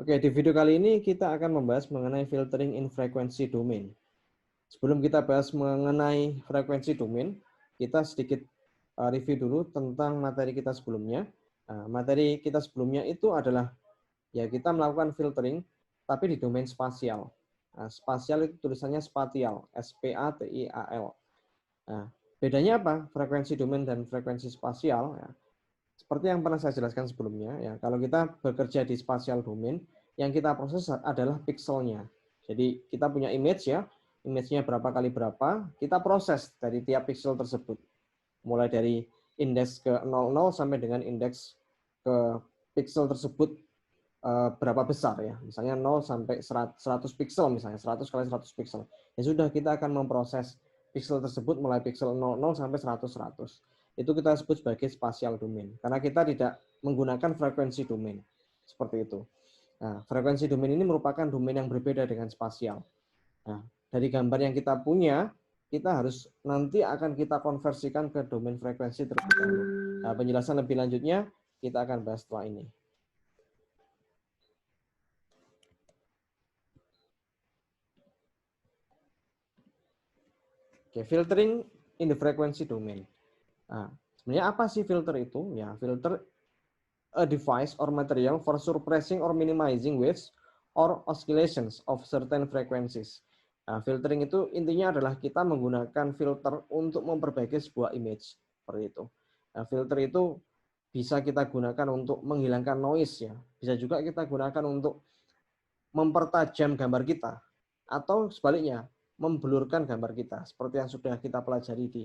Oke, di video kali ini kita akan membahas mengenai filtering in frequency domain. Sebelum kita bahas mengenai frekuensi domain, kita sedikit review dulu tentang materi kita sebelumnya. Materi kita sebelumnya itu adalah ya kita melakukan filtering, tapi di domain spasial. Spasial itu tulisannya spatial, S-P-A-T-I-A-L. Nah, bedanya apa? Frekuensi domain dan frekuensi spasial. Ya. Seperti yang pernah saya jelaskan sebelumnya, ya kalau kita bekerja di spatial domain, yang kita proses adalah pixelnya. Jadi kita punya image ya, image-nya berapa kali berapa, kita proses dari tiap pixel tersebut. Mulai dari indeks ke 00 sampai dengan indeks ke pixel tersebut berapa besar ya. Misalnya 0 sampai 100 pixel misalnya, 100 kali 100 pixel. Ya sudah, kita akan memproses pixel tersebut mulai pixel 00 sampai 100. Itu kita sebut sebagai spatial domain. Karena kita tidak menggunakan frekuensi domain. Seperti itu. Nah, frekuensi domain ini merupakan domain yang berbeda dengan spasial. Nah, dari gambar yang kita punya, kita harus nanti akan kita konversikan ke domain frekuensi terlebih dahulu. Nah, penjelasan lebih lanjutnya kita akan bahas setelah ini. Oke, filtering in the frequency domain. Nah, sebenarnya apa sih filter itu? Ya, filter a device or material for suppressing or minimizing waves or oscillations of certain frequencies. Nah, filtering itu intinya adalah kita menggunakan filter untuk memperbaiki sebuah image. Seperti itu. Nah, filter itu bisa kita gunakan untuk menghilangkan noise ya. Bisa juga kita gunakan untuk mempertajam gambar kita. Atau sebaliknya, memblurkan gambar kita. Seperti yang sudah kita pelajari di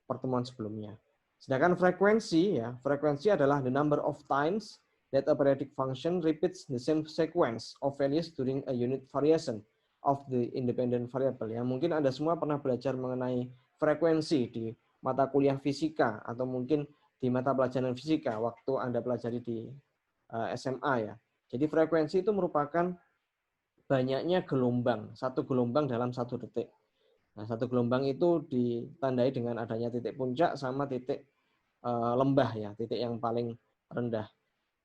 pertemuan sebelumnya. Sedangkan frekuensi, ya, frekuensi adalah the number of times that a periodic function repeats the same sequence of values during a unit variation of the independent variable. Ya, mungkin Anda semua pernah belajar mengenai frekuensi di mata kuliah fisika atau mungkin di mata pelajaran fisika waktu Anda pelajari di SMA ya. Jadi frekuensi itu merupakan banyaknya gelombang, satu gelombang dalam satu detik. Nah, satu gelombang itu ditandai dengan adanya titik puncak sama titik lembah ya, titik yang paling rendah.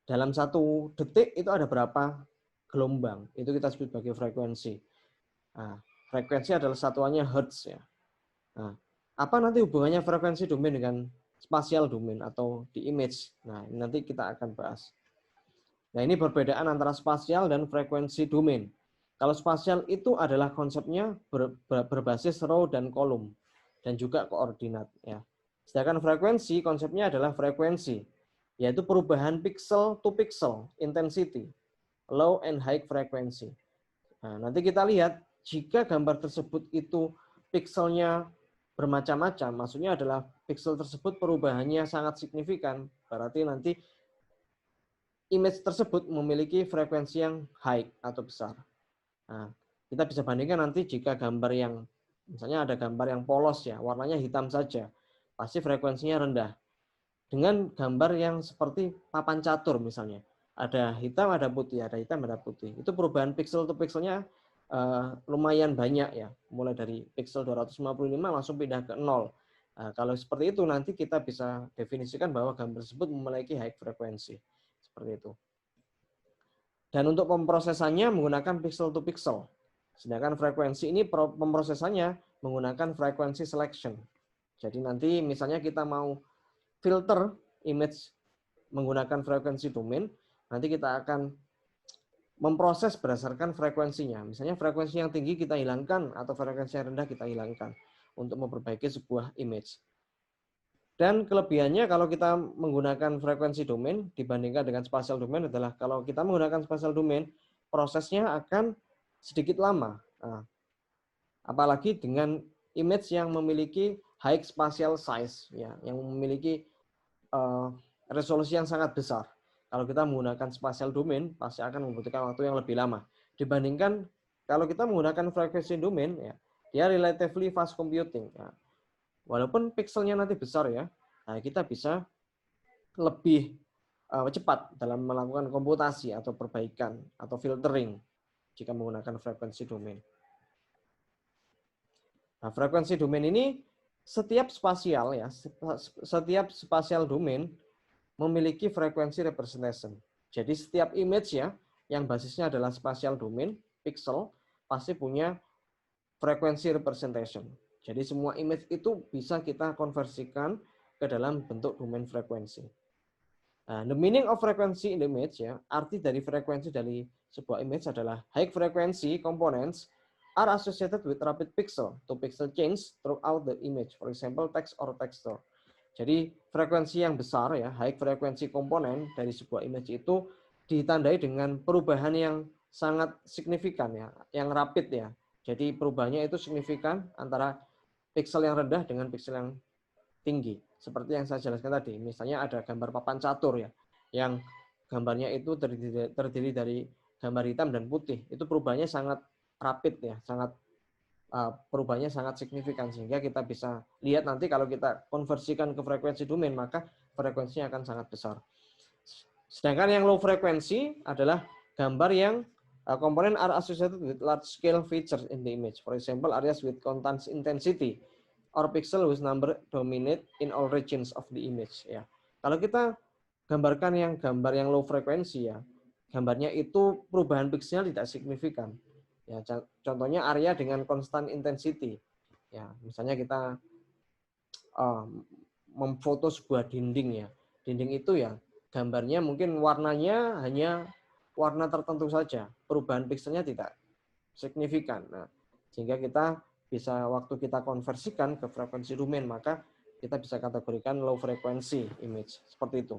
Dalam satu detik itu ada berapa gelombang? Itu kita sebut sebagai frekuensi. Nah, frekuensi adalah satuannya hertz ya. Nah, apa nanti hubungannya frekuensi domain dengan spatial domain atau di image? Nah, ini nanti kita akan bahas. Nah, ini perbedaan antara spasial dan frekuensi domain. Kalau spasial itu adalah konsepnya berbasis row dan kolom dan juga koordinat ya. Sedangkan frekuensi konsepnya adalah frekuensi, yaitu perubahan pixel to pixel intensity, low and high frequency. Nah, nanti kita lihat jika gambar tersebut itu pixelnya bermacam-macam, maksudnya adalah pixel tersebut perubahannya sangat signifikan, berarti nanti image tersebut memiliki frekuensi yang high atau besar. Nah, kita bisa bandingkan nanti jika gambar yang, misalnya ada gambar yang polos ya, warnanya hitam saja, pasti frekuensinya rendah. Dengan gambar yang seperti papan catur misalnya, ada hitam, ada putih, ada hitam, ada putih. Itu perubahan pixel to pixelnya lumayan banyak ya, mulai dari pixel 255 langsung pindah ke 0. Nah, kalau seperti itu nanti kita bisa definisikan bahwa gambar tersebut memiliki high frekuensi. Seperti itu. Dan untuk pemrosesannya menggunakan pixel to pixel. Sedangkan frekuensi ini pemrosesannya menggunakan frequency selection. Jadi nanti misalnya kita mau filter image menggunakan frekuensi domain, nanti kita akan memproses berdasarkan frekuensinya. Misalnya frekuensi yang tinggi kita hilangkan atau frekuensi yang rendah kita hilangkan untuk memperbaiki sebuah image. Dan kelebihannya kalau kita menggunakan frekuensi domain dibandingkan dengan spatial domain adalah kalau kita menggunakan spatial domain, prosesnya akan sedikit lama. Nah, apalagi dengan image yang memiliki high spatial size, ya, yang memiliki resolusi yang sangat besar. Kalau kita menggunakan spatial domain, pasti akan membutuhkan waktu yang lebih lama. Dibandingkan kalau kita menggunakan frekuensi domain, ya, dia relatively fast computing. Ya. Walaupun pixelnya nanti besar ya, nah kita bisa lebih cepat dalam melakukan komputasi atau perbaikan atau filtering jika menggunakan frekuensi domain. Nah, frekuensi domain ini setiap spasial ya, setiap spasial domain memiliki frekuensi representation. Jadi setiap image ya yang basisnya adalah spatial domain, pixel, pasti punya frekuensi representation. Jadi semua image itu bisa kita konversikan ke dalam bentuk domain frekuensi. Nah, the meaning of frequency in the image, ya, arti dari frekuensi dari sebuah image adalah high frequency components are associated with rapid pixel to pixel change throughout the image, for example text or texture. Jadi frekuensi yang besar, ya, high frequency komponen dari sebuah image itu ditandai dengan perubahan yang sangat signifikan, ya, yang rapid, ya. Jadi perubahannya itu signifikan antara pixel yang rendah dengan pixel yang tinggi. Seperti yang saya jelaskan tadi, misalnya ada gambar papan catur, ya, yang gambarnya itu terdiri dari gambar hitam dan putih. Itu perubahannya sangat rapid, ya, sangat perubahannya sangat signifikan, sehingga kita bisa lihat nanti kalau kita konversikan ke frekuensi domain, maka frekuensinya akan sangat besar. Sedangkan yang low frekuensi adalah gambar yang komponen are associated with large scale features in the image. For example, areas with constant intensity or pixel with number dominate in all regions of the image. Ya, kalau kita gambarkan gambar yang low frekuensi, ya, gambarnya itu perubahan pixelnya tidak signifikan. Ya, contohnya area dengan constant intensity. Ya, misalnya kita memfoto sebuah dinding, ya. Dinding itu, ya, gambarnya mungkin warnanya hanya warna tertentu saja, perubahan pixelnya tidak signifikan. Nah, sehingga kita bisa waktu kita konversikan ke frekuensi domain, maka kita bisa kategorikan low frequency image seperti itu.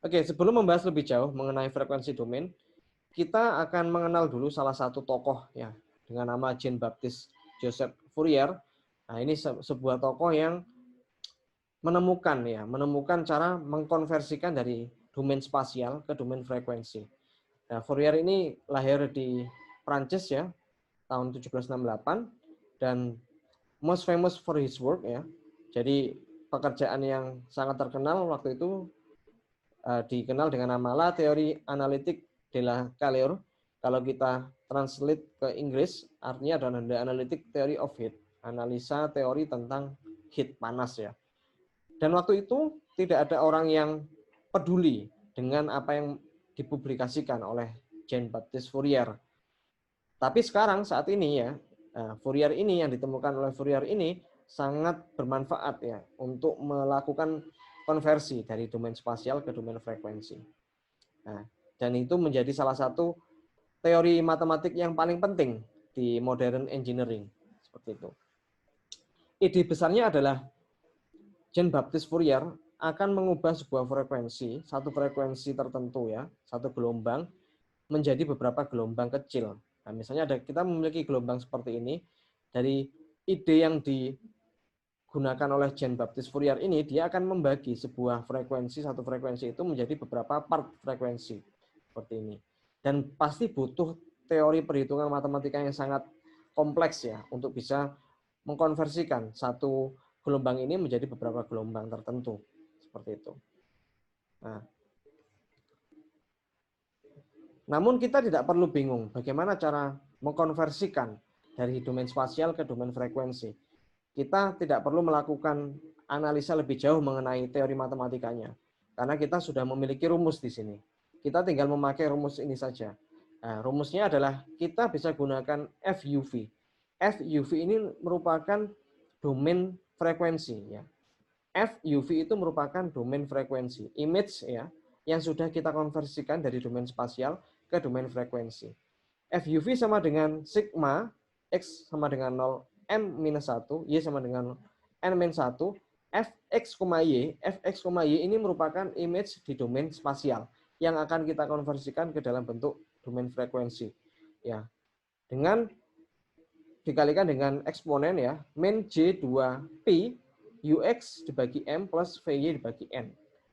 Oke, sebelum membahas lebih jauh mengenai frekuensi domain, kita akan mengenal dulu salah satu tokoh, ya, dengan nama Jean-Baptiste Joseph Fourier. Nah, ini sebuah tokoh yang menemukan cara mengkonversikan dari domain spasial ke domain frekuensi. Nah, Fourier ini lahir di Prancis, ya, tahun 1768, dan most famous for his work, ya. Jadi pekerjaan yang sangat terkenal waktu itu dikenal dengan nama La Théorie Analytique de la Chaleur. Kalau kita translate ke Inggris, artinya adalah The Analytic Theory of Heat, analisa teori tentang heat, panas, ya. Dan waktu itu tidak ada orang yang peduli dengan apa yang dipublikasikan oleh Jean-Baptiste Fourier. Tapi sekarang saat ini, ya, Fourier ini yang ditemukan oleh Fourier ini sangat bermanfaat, ya, untuk melakukan konversi dari domain spasial ke domain frekuensi. Nah, dan itu menjadi salah satu teori matematik yang paling penting di modern engineering, seperti itu. Ide besarnya adalah Jean-Baptiste Fourier akan mengubah sebuah frekuensi, satu frekuensi tertentu, ya, satu gelombang menjadi beberapa gelombang kecil. Nah, misalnya kita memiliki gelombang seperti ini, dari ide yang digunakan oleh Jean-Baptiste Fourier ini, dia akan membagi sebuah frekuensi, satu frekuensi itu menjadi beberapa part frekuensi seperti ini. Dan pasti butuh teori perhitungan matematika yang sangat kompleks, ya, untuk bisa mengkonversikan satu gelombang ini menjadi beberapa gelombang tertentu seperti itu. Nah, namun kita tidak perlu bingung bagaimana cara mengkonversikan dari domain spasial ke domain frekuensi. Kita tidak perlu melakukan analisa lebih jauh mengenai teori matematikanya, karena kita sudah memiliki rumus di sini. Kita tinggal memakai rumus ini saja. Nah, rumusnya adalah kita bisa gunakan FUV. FUV ini merupakan domain frekuensi, ya. FUV itu merupakan domain frekuensi, image, ya, yang sudah kita konversikan dari domain spasial ke domain frekuensi. FUV sama dengan sigma, X sama dengan 0, M-1, Y sama dengan N-1, Fx, Y ini merupakan image di domain spasial yang akan kita konversikan ke dalam bentuk domain frekuensi. Ya, dengan dikalikan dengan eksponen, ya, min J2P UX dibagi M plus VY dibagi N.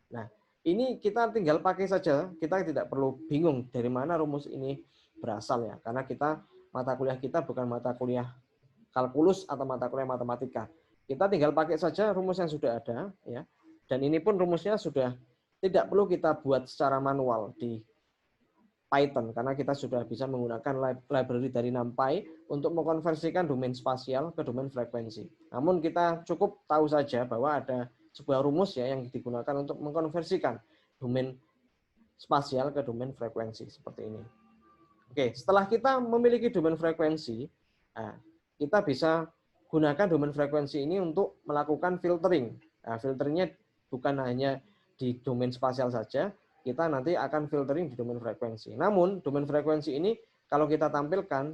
Nah, ini kita tinggal pakai saja, kita tidak perlu bingung dari mana rumus ini berasal, ya, karena mata kuliah kita bukan mata kuliah kalkulus atau mata kuliah matematika. Kita tinggal pakai saja rumus yang sudah ada, ya. Dan ini pun rumusnya sudah tidak perlu kita buat secara manual di Python, karena kita sudah bisa menggunakan library dari NumPy untuk mengkonversikan domain spasial ke domain frekuensi. Namun kita cukup tahu saja bahwa ada sebuah rumus, ya, yang digunakan untuk mengkonversikan domain spasial ke domain frekuensi seperti ini. Oke, setelah kita memiliki domain frekuensi, kita bisa gunakan domain frekuensi ini untuk melakukan filtering. Nah, filteringnya bukan hanya di domain spasial saja, kita nanti akan filtering di domain frekuensi. Namun, domain frekuensi ini kalau kita tampilkan,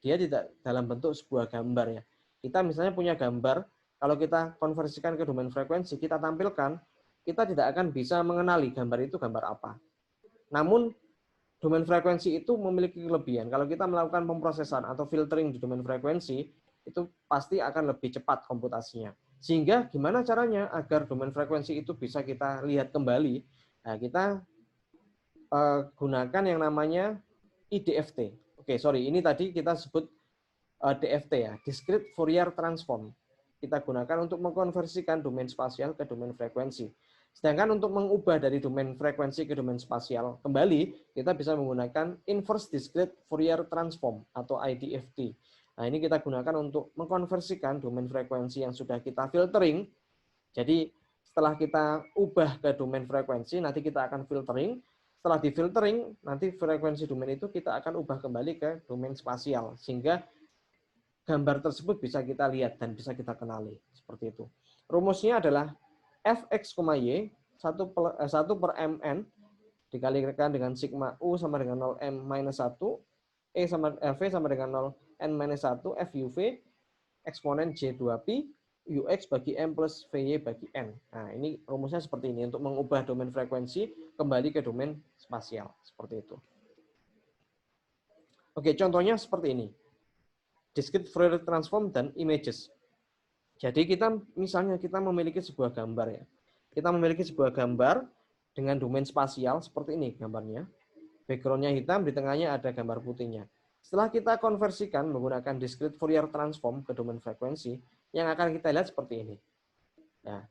dia tidak dalam bentuk sebuah gambar ya. Kita misalnya punya gambar, kalau kita konversikan ke domain frekuensi, kita tampilkan, kita tidak akan bisa mengenali gambar itu gambar apa. Namun, domain frekuensi itu memiliki kelebihan. Kalau kita melakukan pemrosesan atau filtering di domain frekuensi, itu pasti akan lebih cepat komputasinya. Sehingga gimana caranya agar domain frekuensi itu bisa kita lihat kembali? Nah, kita gunakan yang namanya IDFT. Oke, sorry, ini tadi kita sebut DFT ya, Discrete Fourier Transform. Kita gunakan untuk mengkonversikan domain spasial ke domain frekuensi. Sedangkan untuk mengubah dari domain frekuensi ke domain spasial kembali, kita bisa menggunakan Inverse Discrete Fourier Transform atau IDFT. Nah, ini kita gunakan untuk mengkonversikan domain frekuensi yang sudah kita filtering. Jadi, setelah kita ubah ke domain frekuensi, nanti kita akan filtering. Setelah di-filtering, nanti frekuensi domain itu kita akan ubah kembali ke domain spasial. Sehingga gambar tersebut bisa kita lihat dan bisa kita kenali. Seperti itu. Rumusnya adalah Fx, Y 1 per Mn dikalikan dengan sigma U sama dengan 0 M minus 1, V sama dengan 0 N minus 1, FUV eksponen J2Pi, UX bagi M plus VY bagi N. Nah, ini rumusnya seperti ini untuk mengubah domain frekuensi kembali ke domain spasial. Seperti itu. Oke, contohnya seperti ini. Discrete Fourier Transform dan Images. Jadi misalnya kita memiliki sebuah gambar ya. Kita memiliki sebuah gambar dengan domain spasial seperti ini gambarnya. Background-nya hitam, di tengahnya ada gambar putihnya. Setelah kita konversikan menggunakan Discrete Fourier Transform ke domain frekuensi, yang akan kita lihat seperti ini. Nah,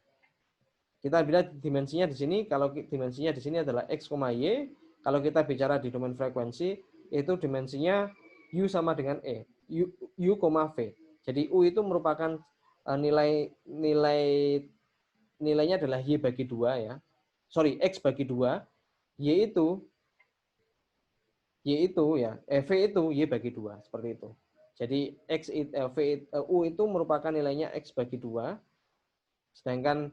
kita lihat dimensinya di sini. Kalau dimensinya di sini adalah X, Y. Kalau kita bicara di domain frekuensi, itu dimensinya U sama dengan E. U, V. Jadi U itu merupakan nilainya adalah Y bagi 2 ya. Sorry, X bagi 2. Y itu ya, V itu Y bagi 2 seperti itu. Jadi U itu merupakan nilainya X bagi 2. Sedangkan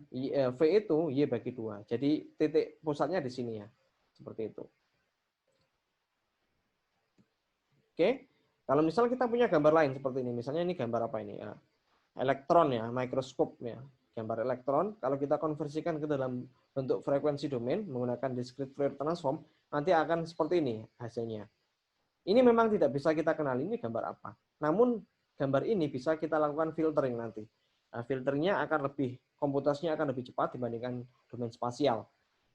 V itu Y bagi 2. Jadi titik pusatnya di sini ya. Seperti itu. Oke. Kalau misalnya kita punya gambar lain seperti ini. Misalnya ini gambar apa ini? Ya. Elektron ya, mikroskop ya, gambar elektron. Kalau kita konversikan ke dalam bentuk frekuensi domain menggunakan Discrete Fourier Transform, nanti akan seperti ini hasilnya. Ini memang tidak bisa kita kenali ini gambar apa. Namun gambar ini bisa kita lakukan filtering nanti. Nah, filternya akan komputasinya akan lebih cepat dibandingkan domain spasial.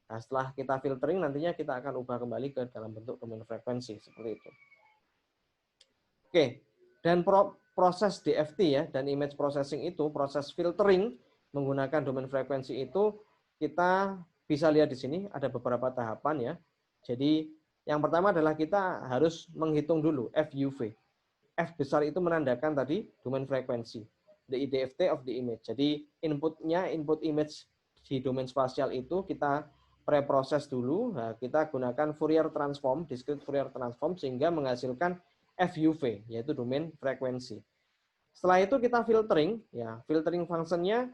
Nah, setelah kita filtering nantinya kita akan ubah kembali ke dalam bentuk domain frekuensi seperti itu. Oke, dan proses DFT ya dan image processing itu, proses filtering menggunakan domain frekuensi itu kita bisa lihat di sini ada beberapa tahapan ya. Jadi yang pertama adalah kita harus menghitung dulu FUV. F besar itu menandakan tadi domain frekuensi, the IDFT of the image. Jadi input image di domain spasial itu kita preproses dulu. Nah, kita gunakan Fourier transform, discrete Fourier transform sehingga menghasilkan FUV yaitu domain frekuensi. Setelah itu kita filtering, ya filtering functionnya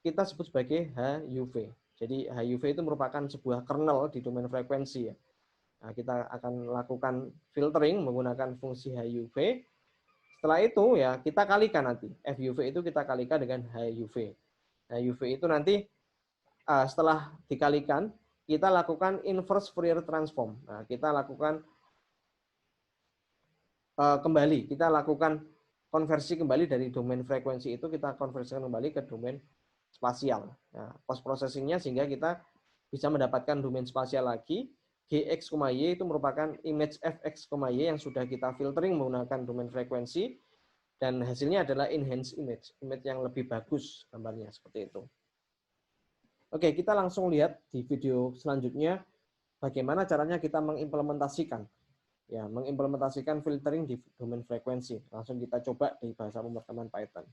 kita sebut sebagai HUV. Jadi HUV itu merupakan sebuah kernel di domain frekuensi ya. Nah, kita akan lakukan filtering menggunakan fungsi HUV. Setelah itu ya kita kalikan nanti FUV itu kita kalikan dengan HUV. HUV itu nanti setelah dikalikan kita lakukan inverse Fourier transform. Nah, kita lakukan kembali, kita lakukan konversi kembali dari domain frekuensi itu kita konversikan kembali ke domain spasial. Nah, post processingnya sehingga kita bisa mendapatkan domain spasial lagi. Gx, Y itu merupakan image Fx, Y yang sudah kita filtering menggunakan domain frekuensi dan hasilnya adalah enhanced image yang lebih bagus gambarnya seperti itu. Oke, kita langsung lihat di video selanjutnya bagaimana caranya kita mengimplementasikan filtering di domain frekuensi. Langsung kita coba di bahasa pemrograman Python.